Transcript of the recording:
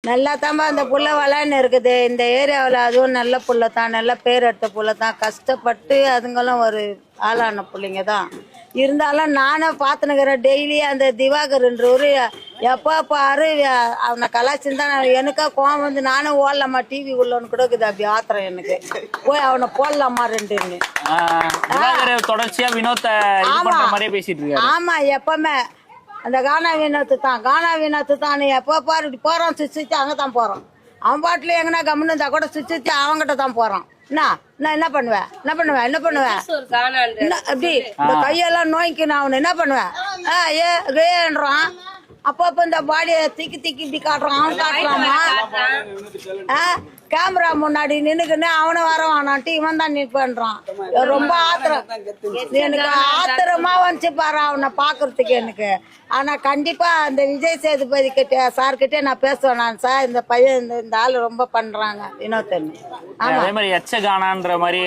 நல்லா தான்பா அந்த புள்ள விளையாண்டு இருக்குது இந்த ஏரியாவில். அதுவும் நல்ல புள்ள தான், நல்ல பேர் எடுத்த புள்ள தான். கஷ்டப்பட்டு அதுங்களும் ஒரு ஆளான பிள்ளைங்க தான். இருந்தாலும் நானும் பார்த்துனுக்கிறேன் டெய்லி. அந்த திவாகர்ன்றவர் எப்போ பாரு அவனை கலாச்சிருந்தான். எனக்கா கோவம் வந்து நானும் ஓடலாமா டிவி உள்ளன்னு கூட இருக்குது. அப்படி ஆத்திரம் எனக்கு. போய் அவனை போடலாமா ரெண்டுன்னு. தொடர்ச்சியா வினோத்தை பேசிட்டு இருக்காரு. ஆமா, எப்பவுமே அந்த கானா வினோத்து தான். எப்போ பாரு போறான் சுத்தி அங்கதான் போறான். அவன் பாட்டுல எங்கன்னா கம்முன்னு இருந்தா கூட சுத்தி அவங்கிட்ட தான் போறான். என்ன பண்ணுவேன் அப்படி இந்த கையெல்லாம் நோய்க்கு நான் அவனை என்ன பண்ணுவேன் ஏன்றான். அப்பப்ப இந்த பாடியை திக்கி இப்படி காட்டுறான். அவன் காட்டுறாமா கேமரா முன்னாடி நின்னுக்குன்னு அவனை வரவானான்ட்டு இவன் தான் நிற்பன்றான். ரொம்ப ஆத்திரம் எனக்கு. ஆத்திரமா வந்துச்சு பாரு அவனை பாக்குறதுக்கு எனக்கு. ஆனா கண்டிப்பா அந்த விஜய் சேதுபதி கிட்ட சார்கிட்ட நான் பேசுவேன். நான் சார் இந்த பையன் இந்த ஆளு ரொம்ப பண்றாங்க வினோத்தன். அதே மாதிரி எச்சகானான்ற மாதிரி